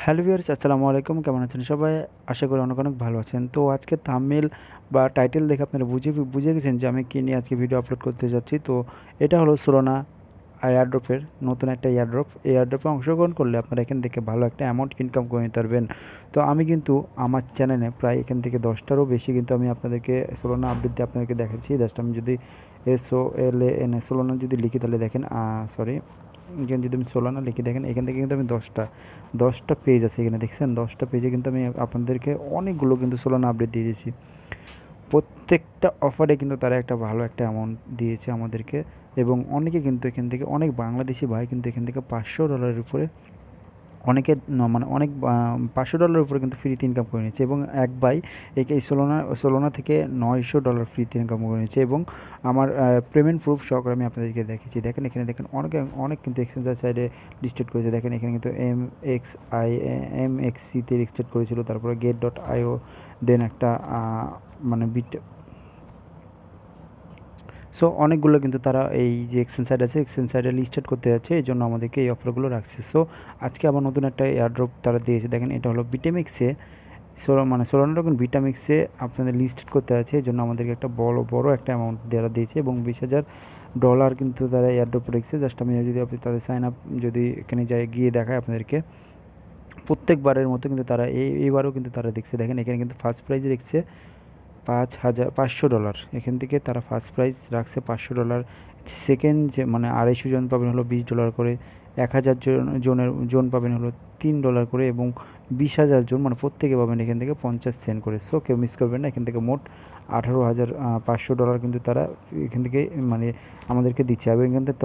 Hello viewers, আসসালামু আলাইকুম। কেমন আছেন সবাই? আশা করি অনেক অনেক ভালো আছেন। তো আজকে থাম্বনেল বা টাইটেল দেখে আপনারা বুঝে গেছেন যে আমি কী নিয়ে আজকে ভিডিও আপলোড করতে যাচ্ছি। তো এটা হলো সোলানা এয়ারড্রপের নতুন একটা এয়ারড্রপ। এই এয়ারড্রপে অংশগ্রহণ করলে আপনারা এখান থেকে ভালো একটা অ্যামাউন্ট ইনকাম করে নিতে পারবেন। তো আমি কিন্তু আমার চ্যানেলে প্রায় এখান থেকে 10টারও বেশি কিন্তু আমি আপনাদেরকে সোলানা আপডেট দিয়ে আপনাদেরকে দেখাচ্ছি। জাস্ট আমি যদি SOLAN সোলানা যদি লিখি তাহলে দেখেন, সরি, এখানে যদি আমি সোলানা লিখে দেখেন, এখান থেকে কিন্তু আমি 10টা পেজ আছে এখানে, দেখছেন? 10টা পেজে কিন্তু আমি আপনাদেরকে অনেকগুলো কিন্তু সোলানা আপডেট দিয়ে দিয়েছি। প্রত্যেকটা অফারে কিন্তু তারা একটা ভালো একটা অ্যামাউন্ট দিয়েছে আমাদেরকে, এবং অনেকে কিন্তু এখান থেকে, অনেক বাংলাদেশি ভাই কিন্তু এখান থেকে $500 উপরে, অনেকে মানে অনেক $500 উপরে কিন্তু ফ্রিতে ইনকাম করে নিচ্ছে। এবং এক ভাই এই সোলোনা থেকে $900 ফ্রিতে ইনকাম করে নিচ্ছে। এবং আমার পেমেন্ট প্রুফ সহকারে আমি আপনাদেরকে দেখেছি। দেখেন এখানে, দেখেন অনেকে অনেক কিন্তু এক্সচেঞ্জার সাইডে লিস্টেড করেছে। দেখেন এখানে কিন্তু MXCতে লিস্টেড করেছিল, তারপরে get.io, দেন একটা মানে সো অনেকগুলো কিন্তু তারা এই যে এক্সচেঞ্জ সাইট আছে, এক্সচেঞ্জ সাইটে লিস্টেড করতে যাচ্ছে, এই জন্য আমাদেরকে এই অফারগুলো রাখছে। সো আজকে আবার নতুন একটা এয়ারড্রপ তারা দিয়েছে। দেখেন এটা হলো বিটেমিক্সে, সোলানা টোকেন বিটামিক্সে আপনাদের লিস্টেড করতে আছে, এই জন্য আমাদেরকে একটা বড় একটা অ্যামাউন্ট দেওয়া দিয়েছে, এবং $20,000 কিন্তু তারা এয়ারড্রপ রেখেছে। জাস্ট আমি যদি আপনি তাদের সাইন আপ যদি এখানে গিয়ে দেখায় আপনাদেরকে, প্রত্যেকবারের মতো কিন্তু তারা এইবারও কিন্তু তারা দেখছে। দেখেন এখানে কিন্তু ফার্স্ট প্রাইজ রেখেছে $500। এখান থেকে তারা ফার্স্ট প্রাইজ রাখছে $500। সেকেন্ড যে মানে 250 জন পাবেন হলো $20 করে, 1000 জন পাবেন হলো $3 করে, এবং 20,000 জন মানে প্রত্যেকে পাবেন এখান থেকে 50 সেন্ট করে। সো কেউ মিস করবেন না। এখান থেকে মোট $18,500 কিন্তু তারা এখান থেকে মানে আমাদেরকে দিচ্ছে। এবং এখান থেকে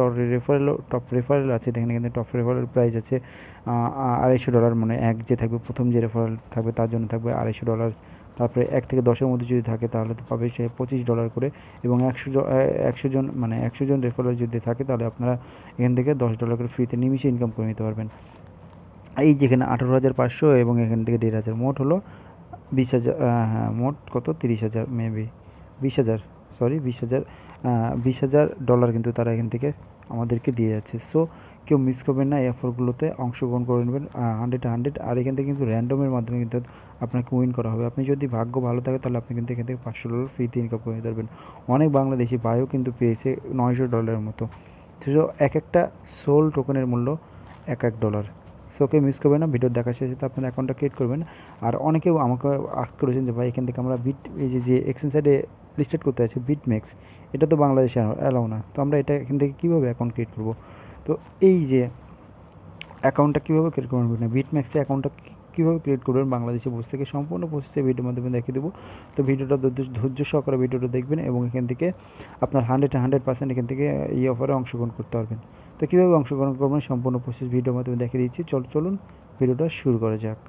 টপ রেফারেল আছে। দেখেন এখান থেকে টপ রেফারেল প্রাইস আছে $250, মানে এক যে থাকবে, প্রথম যে রেফারেল থাকবে তার জন্য থাকবে $250। তারপরে 1 থেকে 10-এর মধ্যে যদি থাকে তাহলে তো পাবে সে $25 করে, এবং 100 জন মানে 100 জন রেফারেল যদি থাকে তাহলে আপনারা এখান থেকে $10 করে ফ্রিতে নিমিশে ইনকাম করে নিতে পারবেন। এই যেখানে 18,500 এবং এখান থেকে 1,500, মোট হলো 20,000। হ্যাঁ, মোট কত, 30,000 মেবি, 20,000, সরি 20,000, $20,000 কিন্তু তারা এখান থেকে আমাদেরকে দিয়ে যাচ্ছে। সো কেউ মিস করবেন না, এই অফারগুলোতে অংশগ্রহণ করে নেবেন 100। আর এখান থেকে কিন্তু র্যান্ডমের মাধ্যমে কিন্তু আপনাকে উইন করা হবে। আপনি যদি ভাগ্য ভালো থাকে তাহলে আপনি কিন্তু এখান থেকে $500 ফ্রিতে ইনকাম করে নিতে পারবেন। অনেক বাংলাদেশি ভাইও কিন্তু পেয়েছে $900 মতো। তো এক একটা সোল টোকেনের মূল্য $1 সো কেউ মিস করবেন না। ভিডিও দেখার শেষে তো আপনার অ্যাকাউন্টটা ক্রিয়েট করবেন। আর অনেকেও আমাকে আস্ক করেছেন যে ভাই এখান থেকে আমরা এই যে এক্সচেঞ্জ সাইডে লিস্টেড করতে আছে বিটম্যাক্স, এটা তো বাংলাদেশে অ্যালাউ না, তো আমরা এটা এখান থেকে কীভাবে অ্যাকাউন্ট ক্রিয়েট করব? তো এই যে অ্যাকাউন্টটা কীভাবে ক্রিয়েট করবেন না, বিটম্যাক্সে অ্যাকাউন্টটা কীভাবে ক্রিয়েট করবেন বাংলাদেশে বসে থেকে, সম্পূর্ণ প্রসেসে ভিডিওর মাধ্যমে দেখিয়ে দেবো। তো ভিডিওটা ধৈর্য সহকারে ভিডিওটা দেখবেন, এবং এখান থেকে আপনার 100% এখান থেকে এই অফারে অংশগ্রহণ করতে পারবেন। তো কীভাবে অংশগ্রহণ করবেন সম্পূর্ণ প্রসেস ভিডিওর মাধ্যমে দেখিয়ে দিচ্ছি। চলুন ভিডিওটা শুরু করা যাক।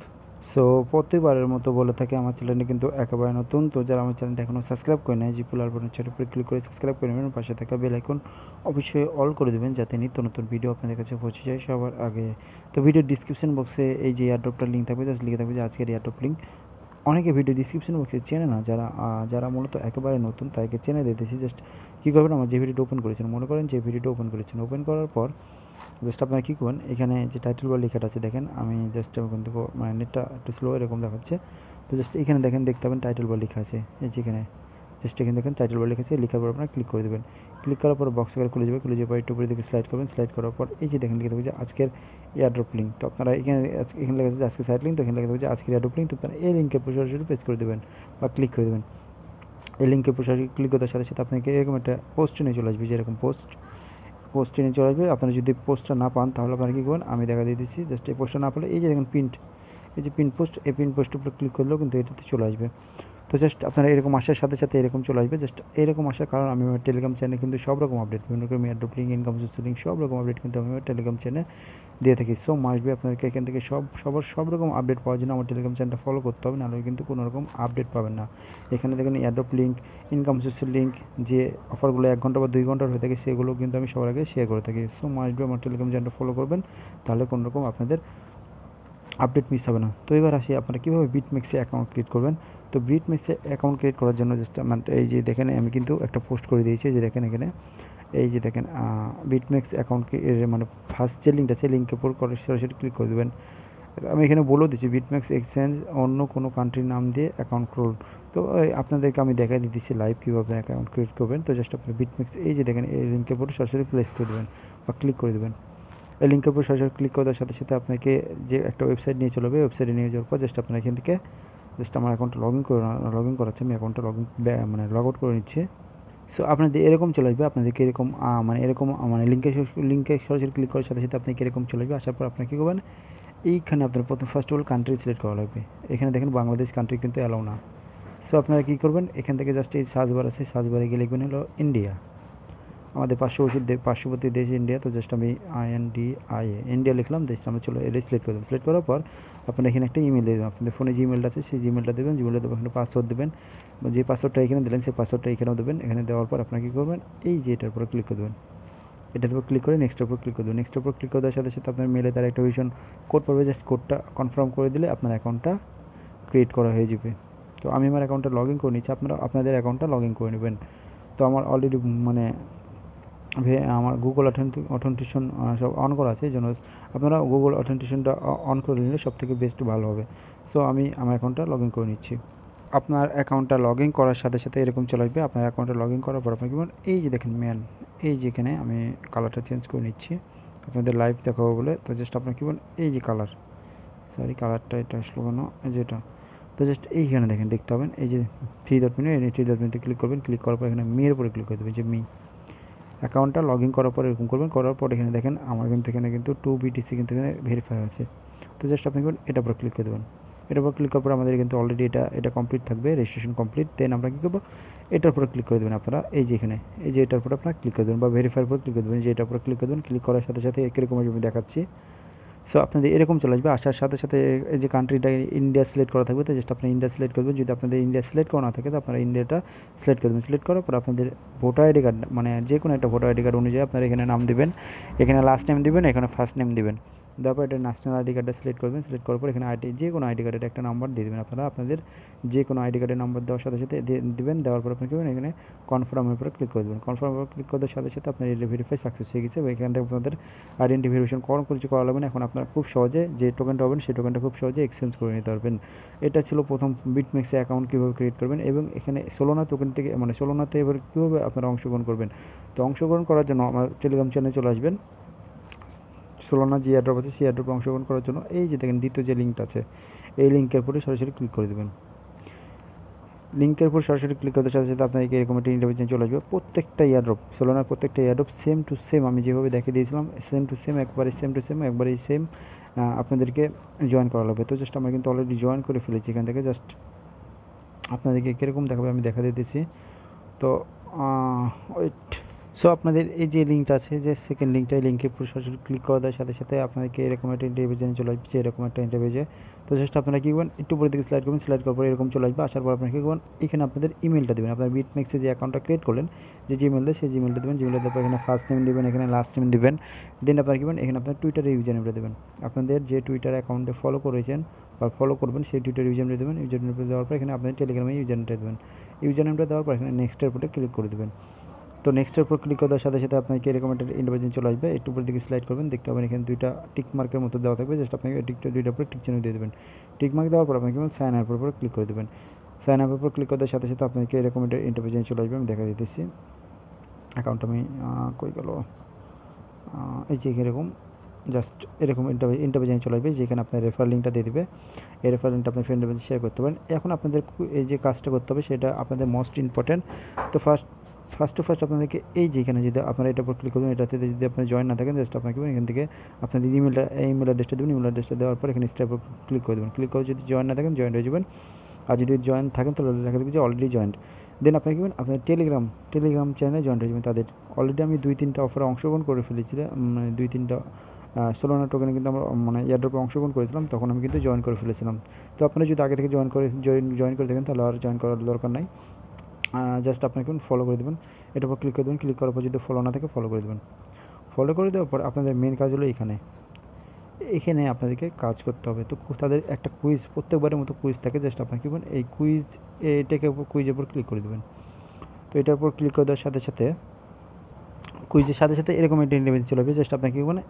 সো প্রতিবারের মতো বলে থাকি, আমার চ্যানেলটি কিন্তু একেবারে নতুন। তো যারা আমার চ্যানেলটা এখনও সাবস্ক্রাইব করে নেয়, জিপুল আলবানের চ্যানেল উপরে ক্লিক করে সাবস্ক্রাইব করে নেবেন, পাশে থাকা বেল আইকন অবশ্যই অল করে দেবেন, যাতে নিত্য নতুন ভিডিও আপনাদের কাছে পৌঁছে যায় সবার আগে। তো ভিডিওর ডিসক্রিপশন বক্সে এই যে এয়ারড্রপটার লিঙ্ক থাকবে, জাস্ট লিখে থাকবে যে আজকের এয়ারড্রপ লিঙ্ক। অনেকে ভিডিও ডিসক্রিপশন বক্সে চেনে না, যারা মূলত একেবারে নতুন তাদেরকে চেনে দিতেছি। জাস্ট কী করবেন, আমার যে ভিডিওটা ওপেন করেছেন, মনে করেন যে ভিডিওটা ওপেন করেছেন, ওপেন করার পর জাস্ট আপনারা কী করবেন, এখানে যে টাইটেল বার লেখাটা আছে, দেখেন আমি জাস্ট ওখান থেকে, মানে নেটটা একটু স্লো এরকম দেখাচ্ছে। তো জাস্ট এখানে দেখেন, দেখতে পাবেন টাইটেল বার লেখা আছে, এই যেখানে জাস্ট এখানে দেখেন টাইটেল বার লেখা আছে, লেখার পর আপনারা ক্লিক করে দেবেন। ক্লিক করার পর বক্স আকারে খুলে যাবে, খুলে যাওয়ার পর একটু উপরে দিকে স্লাইড করবেন। স্লাইড করার পর এই যে দেখেন লিখে দেবে যে আজকের এয়ারড্রপ লিঙ্ক। তো আপনারা এখানে লেখা আছে যে আজকের সাইট লিঙ্ক, তো এখানে লেখা থাকবে যে আজকের এয়ারড্রপ লিঙ্ক। তো আপনারা এই লিঙ্কে সরাসরি পেজ করে দেবেন বা ক্লিক করে দেবেন। এই লিঙ্কে সরাসরি ক্লিক করার সাথে সাথে আপনাকে এরকম একটা পোস্ট নিয়ে চলে আসবে, যেরকম পোস্ট নিয়ে চলে আসবে। আপনারা যদি পোস্টটা না পান তাহলে আপনারা কী করবেন, আমি দেখা দিয়ে দিচ্ছি। জাস্ট এই পোস্টটা না পেলে এই যে দেখেন এই যে পোস্ট, এই পোস্টের উপরে ক্লিক করলেও কিন্তু এটাতে চলে আসবে। তো জাস্ট আপনারা এরকম আসার সাথে সাথে এরকম চলে আসবে। জাস্ট এরকম আসার কারণ, আমি আমার টেলিগ্রাম চ্যানেলে কিন্তু সব রকম আপডেট, বিভিন্ন রকম airdrop link, income source link, সব রকম আপডেট কিন্তু আমি আমার টেলিগ্রাম চ্যানেলে দিয়ে থাকি। সো মাস্ট বি আপনাদেরকে এখান থেকে সব রকম আপডেট পাওয়ার জন্য আমার টেলিগ্রাম চ্যানেলটা ফলো করতে হবে, নাহলে কিন্তু কোনো রকম আপডেট পাবেন না। এখানে দেখেন এয়ারড্রপ লিঙ্ক, ইনকাম সোর্সের লিঙ্ক, যে অফারগুলো 1 ঘন্টা বা 2 ঘন্টার হয়ে থাকে সেগুলো কিন্তু আমি সবার আগে শেয়ার করে থাকি। সো মাস্ট বি আমার টেলিগ্রাম চ্যানেলটা ফলো করবেন, তাহলে কোনো রকম আপনাদের আপডেট মিস হবে না। তো এবার আসি আপনারা কীভাবে বিটম্যাক্সে অ্যাকাউন্ট ক্রিয়েট করবেন। তো বিটম্যাক্সে অ্যাকাউন্ট ক্রিয়েট করার জন্য জাস্ট এই যে দেখেন আমি কিন্তু একটা পোস্ট করে দিয়েছি, যে দেখেন এখানে এই যে দেখেন বিটম্যাক্স অ্যাকাউন্ট মানে ফার্স্ট যে লিঙ্কটা আছে, লিঙ্কের উপর সরাসরি ক্লিক করে দেবেন। আমি এখানে বলেও দিচ্ছি বিটম্যাক্স এক্সচেঞ্জ অন্য কোনো কান্ট্রির নাম দিয়ে অ্যাকাউন্ট খুলুন। তো আপনাদেরকে আমি দেখাই দিতেছি লাইভ কীভাবে অ্যাকাউন্ট ক্রিয়েট করবেন। তো জাস্ট আপনার বিটম্যাক্স এই যে দেখেন এই লিঙ্কের উপরে সরাসরি প্লেস করে দেবেন বা ক্লিক করে দেবেন। এই লিঙ্কের উপর সরাসরি ক্লিক করার সাথে সাথে আপনাকে যে একটা ওয়েবসাইট নিয়ে চলে যাবে, ওয়েবসাইটে নিয়ে যাওয়ার পর জাস্ট আপনার এখান থেকে জাস্ট আমার অ্যাকাউন্টটা লগ ইন করাচ্ছে, আমি অ্যাকাউন্টটা মানে লগ আউট করে নিচ্ছি। সো আপনাদের এরকম চলে আসবে, আপনাদেরকে এরকম মানে এরকম মানে লিঙ্কে সরাসরি ক্লিক করার সাথে সাথে আপনাকে এরকম চলে আসবে। আসার পর আপনার কী করবেন, এইখানে আপনার প্রথম first of all country select করা লাগবে। এখানে দেখেন বাংলাদেশ কান্ট্রি কিন্তু অ্যালাউ না। সো আপনারা কী করবেন, এখান থেকে জাস্ট এই সার্চ বার আছে, সার্চ বারে গিয়ে লিখবেন হলো ইন্ডিয়া, আমাদের পার্শ্ববর্তী দেশ ইন্ডিয়া। তো জাস্ট আমি ইন্ডিয়া লিখলাম, জাস্ট আমরা চলো এটা সিলেক্ট করে দেবো। সিলেক্ট করার পর আপনারা এখানে একটা ইমেল দেবেন, আপনাদের ফোনে যে ইমেলটা আছে সেই জিমেলটা দেবেন। জিমেলটা দেবেন, এখানে পাসওয়ার্ড দেবেন, যে পাসওয়ার্ডটা এখানে দিলেন সেই পাসওয়ার্ডটা এখানেও দেবেন। এখানে দেওয়ার পর আপনারা কী করবেন, এই যে এটার উপরে ক্লিক করে দেবেন, এটার উপর ক্লিক করে নেক্সটের উপর ক্লিক করে দেবেন। নেক্সটের উপর ক্লিক করে দেওয়ার সাথে সাথে আপনার মেলে তার একটা ভীষণ কোড পাবে, জাস্ট কোডটা কনফার্ম করে দিলে আপনার অ্যাকাউন্টটা ক্রিয়েট করা হয়ে যাবে। তো আমি আমার অ্যাকাউন্টটা লগ ইন করে নিচ্ছি, আপনারা আপনাদের অ্যাকাউন্টটা লগ ইন করে নেবেন। তো আমার অলরেডি মানে আমার গুগল অথেন্টিকেশন সব অন করা আছে, এই জন্য আপনারা গুগল অথেন্টিকেশনটা অন করে নিলে সবথেকে বেস্ট ভালো হবে। সো আমি আমার অ্যাকাউন্টটা লগ ইন করে নিচ্ছি। আপনার অ্যাকাউন্টটা লগ ইন করার সাথে সাথে এরকম চলে আসবে। আপনার অ্যাকাউন্টটা লগ ইন করার পর আপনি কি বলুন, এই যে দেখেন এই যে এখানে আমি কালারটা চেঞ্জ করে নিচ্ছি আপনাদের লাইভ দেখাবো বলে। তো জাস্ট আপনার কী বলুন, এই যে কালারটা এটা আসলো কেন, যেটা তো জাস্ট এইখানে দেখেন দেখতে পাবেন, এই যে থ্রি ডট মেনুতে ক্লিক করবেন। ক্লিক করার পর এখানে মেয়ের উপরে ক্লিক করে দেবেন, যে অ্যাকাউন্টটা লগ ইন করার পর এরকম করবেন। করার পর এখানে দেখেন আমার কিন্তু এখানে কিন্তু 2 BTC কিন্তু এখানে ভেরিফাই আছে। তো জাস্ট আপনি এটার উপর ক্লিক করে দেবেন। এটার উপর ক্লিক করার পর আমাদের কিন্তু অলরেডি এটা কমপ্লিট থাকবে, রেজিস্ট্রেশন কমপ্লিট। দেন আমরা কী করবো, এটার উপরে ক্লিক করে দেবেন আপনারা, এই যে এখানে এই যে এটার উপরে আপনারা ক্লিক করে দেবেন বা ভেরিফাইয়ের উপর ক্লিক করে দেবেন, যে এটার উপরে ক্লিক করে দেবেন। ক্লিক করার সাথে সাথে কীরকম আমি দেখাচ্ছি। সো আপনাদের এরকম চলে আসবে। আসার সাথে সাথে এই যে কান্ট্রিটা ইন্ডিয়া সিলেক্ট করা থাকবে, তো জাস্ট আপনি ইন্ডিয়া সিলেক্ট করবেন। যদি আপনাদের ইন্ডিয়া সিলেক্ট করা না থাকে তো আপনারা ইন্ডিয়াটা সিলেক্ট করবেন। সিলেক্ট করার পর আপনাদের ভোটার আইডি কার্ড মানে যে কোনো একটা ভোটার আইডি কার্ড অনুযায়ী আপনারা এখানে নাম দেবেন, এখানে লাস্ট নেম দেবেন, এখানে ফার্স্ট নেম দেবেন। দেওয়ার পর এটা ন্যাশনাল আইডি কার্ডটা সিলেক্ট করবেন। সিলেক্ট করার পর এখানে যে কোনো আইডি কার্ডের একটা নাম্বার দিয়ে দেবেন। আপনারা আপনাদের যে কোনো আইডি কার্ডের নাম্বার দেওয়ার সাথে সাথে দেবেন। দেওয়ার পর আপনি কী করবেন, এখানে কনফার্মের উপরে ক্লিক করে দেবেন। কনফার্মের উপর ক্লিক করার সাথে সাথে আপনার ভেরিফাই সাকসেস হয়ে গেছে। এখান থেকে আপনাদের আইডেন্টি ভেরিফিকেশন কিছু করা লাগবে না। এখন আপনারা খুব সহজে যে টোকেনটা হবেন সেই টোকেনটা খুব সহজে এক্সচেঞ্জ করে নিতে পারবেন। এটা ছিল প্রথম বিটম্যাক্সে অ্যাকাউন্ট কীভাবে ক্রিয়েট করবেন, এবং এখানে সোলানা টোকেন থেকে মানে সোলানাতে এবার কীভাবে আপনারা অংশগ্রহণ করবেন। তো অংশগ্রহণ করার জন্য আমার টেলিগ্রাম চ্যানেলে চলে আসবেন। সোলানা যে এয়ারড্রপ আছে সেই এয়ারড্রপে অংশগ্রহণ করার জন্য এই যে দেখেন দ্বিতীয় যে লিঙ্কটা আছে, এই লিঙ্কের উপরে সরাসরি ক্লিক করে দেবেন। লিঙ্কের উপর সরাসরি ক্লিক করতে সাথে সাথে আপনাকে এরকম একটা ইন্টারভিউ চলে আসবে। প্রত্যেকটা এয়ারড্রপ সোলানার প্রত্যেকটা এয়ারড্রপ সেম টু সেম আমি যেভাবে দেখিয়ে দিয়েছিলাম, সেম টু সেম একবারেই সেম আপনাদেরকে জয়েন করা লাগবে। তো জাস্ট আমরা কিন্তু অলরেডি জয়েন করে ফেলেছি। এখান থেকে জাস্ট আপনাদেরকে কীরকম দেখাবে আমি দেখা দিতেছি। তো ওয়েট, সো আপনাদের এই যে লিঙ্কটা আছে, যে সেকেন্ড লিঙ্কটা, এই লিঙ্কে পুরো সরাসরি ক্লিক করে দেওয়ার সাথে সাথে আপনাদেরকে এরকম একটা ইন্টারভিউ চলে আসবে, এরকম একটা ইন্টারভিউ। তো জাস্ট আপনারা কী করবেন, একটু উপরের দিকে স্লাইড করবেন। স্লাইড করার পর এরকম চলে আসবে। আসার পর আপনারা কী করবেন, এখানে আপনাদের ইমেলটা দেবেন। আপনার বিটম্যাক্সে যে অ্যাকাউন্টটা ক্রিয়েট করলেন, যে জিমেল দেয় সেই জিমেলটা দেবেন। জিমেলটা দেওয়ার পর এখানে ফার্স্ট নেম দেবেন, এখানে লাস্ট নেম দেবেন। দেন আপনারা কী করবেন, এখানে আপনার টুইটারের ইউজার নেমটা দেবেন। আপনাদের যে টুইটার অ্যাকাউন্টে ফলো করেছেন বা ফলো করবেন সেই টুইটার ইউজার নেম দেবেন। ইউজার নেমটা দেওয়ার পর এখানে আপনাদের টেলিগ্রামে ইউজার নেমটা দেবেন। ইউজার নেমটা দেওয়ার পর এখানে নেক্সটের উপরে ক্লিক করে দেবেন। তো নেক্সটের উপর ক্লিক করার সাথে সাথে আপনাকে এরকম একটা ইন্টারভিউ চলে আসবে। একটু উপর দিকে স্লাইড করবেন, দেখতে পাবেন এখানে দুইটা টিক মার্কের মতো দেওয়া থাকবে। জাস্ট আপনাকে দুইটার উপরে টিক চিহ্ন দিয়ে দেবেন। টিক মার্ক দেওয়ার পর আপনাকে সাইন আপের উপর ক্লিক করে দেবেন। সাইন আপের উপর ক্লিক করার সাথে সাথে আপনাকে এরকম একটা ইন্টারভিউ চলে আসবে। আমি দেখা দিতেছি অ্যাকাউন্ট আমি কই গেল, এই যে এরকম জাস্ট এরকম ইন্টারভিউ চলে আসবে, যেখানে আপনার রেফার লিঙ্কটা দিয়ে দেবে। এই রেফার লিঙ্কটা আপনার ফ্রেন্ডের মধ্যে শেয়ার করতে পারেন। এখন আপনাদের এই যে কাজটা করতে হবে সেটা আপনাদের মোস্ট ইম্পর্ট্যান্ট। তো ফার্স্ট আপনাদেরকে এই যে এখানে যদি আপনারা এটার উপর ক্লিক করবেন, এটাতে যদি আপনার জয়েন না থাকেন জাস্ট আপনাকে এখান থেকে আপনাদের ইমেল অ্যাড্রেসটা দেবেন। ইমেল অ্যাড্রেসটা দেওয়ার পর এখানে স্টেপ ক্লিক করে দেবেন। ক্লিক করে যদি জয়েন না থাকেন জয়েন হয়ে যাবেন। আর যদি জয়েন থাকেন তাহলে লেখা দেবে যে অলরেডি জয়েন্ট। দেন আপনি কী করবেন, আপনার টেলিগ্রাম চ্যানেলে জয়েন হয়ে যাবেন। তাদের অলরেডি আমি 2-3টা অফারে অংশগ্রহণ করে ফেলেছিলাম, মানে 2-3টা সোলানা টোকেনে কিন্তু আমরা মানে এয়ারড্রপে অংশগ্রহণ করেছিলাম, তখন আমি কিন্তু জয়েন করে ফেলেছিলাম। তো আপনারা যদি আগে থেকে জয়েন করে থাকেন তাহলে আর জয়েন করার দরকার নাই। জাস্ট আপনাকে ফলো করে দেবেন। এটার উপর ক্লিক করে দেবেন। ক্লিক করার পর যদি ফলো না থাকে ফলো করে দেবেন। ফলো করে দেওয়ার পর আপনাদের মেন কাজ হলো এখানে আপনাদেরকে কাজ করতে হবে। তো তাদের একটা কুইজ, প্রত্যেকবারের মতো কুইজ থাকে। জাস্ট আপনাকে বলুন এই কুইজের উপর ক্লিক করে দেবেন। তো এটার উপর ক্লিক করে দেওয়ার সাথে সাথে কুইজের সাথে সাথে এরকম একটা ইন্টারভিউ চলে আসবে। জাস্ট আপনাকে কি বলে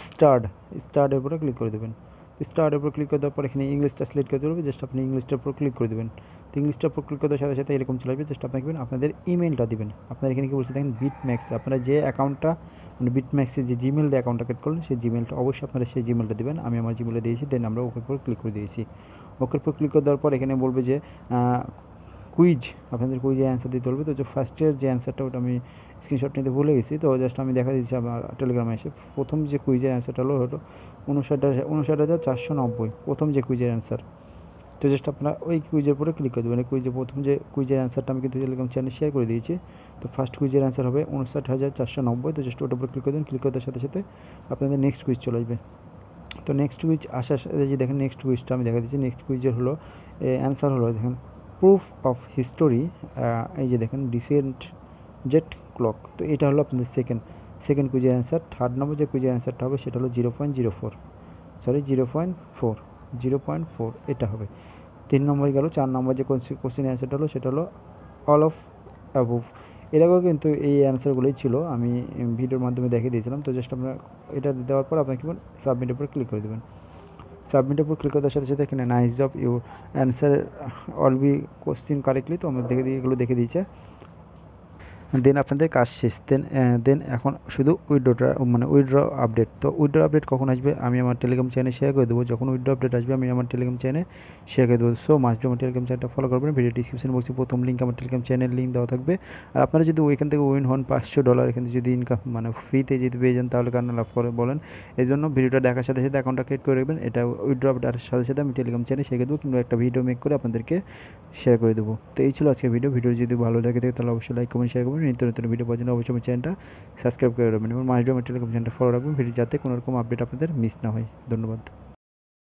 স্টার্টের উপরে ক্লিক করে দেবেন। তো স্টার্টের উপর ক্লিক করে দেওয়ার পর এখানে ইংলিশটা সিলেক্ট করে দেবে, জাস্ট আপনি ইংলিশটার উপর ক্লিক করে দেবেন। তো ইংলিশটার উপর ক্লিক করে দেওয়ার সাথে সাথে এরকম চলে আসবে, জাস্ট আপনাকে আপনাদের ইমেলটা দিবেন। আপনার এখানে কি বলছে দেখেন, বিটম্যাক্স, আপনারা যে অ্যাকাউন্টটা মানে বিটম্যাক্সের যে জিমেল দিয়ে অ্যাকাউন্টটা ক্রিয়েট করলেন সেই জিমেলটা অবশ্যই আপনারা সেই জিমেলটা দেবেন। আমি আমার জিমেলে দিয়েছি, দেন আমরা ওকে উপর ক্লিক করে দিয়েছি। ওকের উপর ক্লিক করে দেওয়ার পর এখানে বলবে যে কুইজ, আপনাদের কুইজে অ্যান্সার দিতে বলবে। তো যে ফার্স্টের যে অ্যান্সারটা ওটা আমি স্ক্রিনশট নিতে ভুলে গেছি, তো জাস্ট আমি দেখা দিচ্ছি আমার টেলিগ্রামে এসে। প্রথম যে কুইজের অ্যান্সারটা হলো 59,490, প্রথম যে কুইজের অ্যান্সার। তো জাস্ট আপনারা ওই কুইজের উপরে ক্লিক করে দেবেন। কুইজে প্রথম যে কুইজের অ্যান্সারটা আমি কিন্তু টেলিগ্রাম চ্যানেলে শেয়ার করে দিয়েছি। তো ফার্স্ট কুইজের অ্যান্সার হবে 59,490। তো জাস্ট ওটার উপরে ক্লিক করে দেবেন। ক্লিক করার সাথে সাথে আপনাদের নেক্সট কুইজ চলে আসবে। তো নেক্সট কুইজ আসার সাথে যে দেখেন নেক্সট কুইজটা আমি দেখা দিচ্ছি। নেক্সট কুইজের হলো অ্যান্সার হলো দেখেন প্রুফ অফ হিস্টোরি, এই যে দেখেন ডিসেন্ট জেট ক্লক। তো এটা হলো আপনাদের সেকেন্ড কুইজের অ্যান্সার। থার্ড নম্বর যে কুইজের অ্যান্সারটা হবে সেটা হলো 0.04 এটা হবে। 3 নম্বরে গেল। 4 নম্বর যে কোশ্চেন অ্যান্সারটা হলো সেটা হলো অল অফ অ্যাবোভ। এরকম কিন্তু এই অ্যান্সারগুলোই ছিল, আমি ভিডিওর মাধ্যমে দেখিয়ে দিয়েছিলাম। তো জাস্ট আপনারা এটা দেওয়ার পর আপনাকে সাবমিটের উপর ক্লিক করে দেবেন। সাবমিটের উপর ক্লিক করার সাথে সাথে এখানে nice job, you answer all B question correctly. তো আমরা এগুলো দেখে দিয়েছে। দেন আপনাদের কাজ শেষ। দেন এখন শুধু উইথড্রটা মানে উইথড্র আপডেট। তো উইথড্র আপডেট কখন আসবে আমি আমার টেলিগ্রাম চ্যানেলে শেয়ার করে দেবো। যখন উইথড্র আপডেট আসবে আমি আমার টেলিগ্রাম চ্যানেলে শেয়ার করে দেবো। সো মাস্ট আমার টেলিগ্রাম চ্যানেলটা ফলো করবেন। ভিডিও ডিসক্রিপশন বক্সে প্রথম লিঙ্ক আমার টেলিগ্রাম চ্যানেল লিঙ্ক দেওয়া থাকবে। আর আপনারা যদি ওইখান থেকে উইন হন $500 এখান থেকে যদি ইনকাম মানে ফ্রিতে যদি পেয়ে যান তাহলে কারণ লাভ করে বলেন। এই জন্য ভিডিওটা দেখার সাথে সাথে অ্যাকাউন্টটা ক্রিয়েট করে রাখবেন। এটা উইথড্র আপডেটের সাথে সাথে আমি টেলিগ্রাম চ্যানেলে শেয়ার করে দেবো, কিংবা একটা ভিডিও মেক করে আপনাদেরকে শেয়ার করে দেবো। তো এই ছিল আজকে ভিডিও যদি ভালো লাগে থাকে তাহলে অবশ্যই লাইক কমেন্ট শেয়ার করবেন। নিত্য নতুন ভিডিও পাওয়ার জন্য অবশ্যই আমার চ্যানেলটা সাবস্ক্রাইব করে রাখবেন এবং মাস্ট আমার টেলিগ্রাম চ্যানেলটা ফলো রাখবেন, ভিডিও যাতে কোনো রকম আপডেট আপনাদের মিস না হয়। ধন্যবাদ।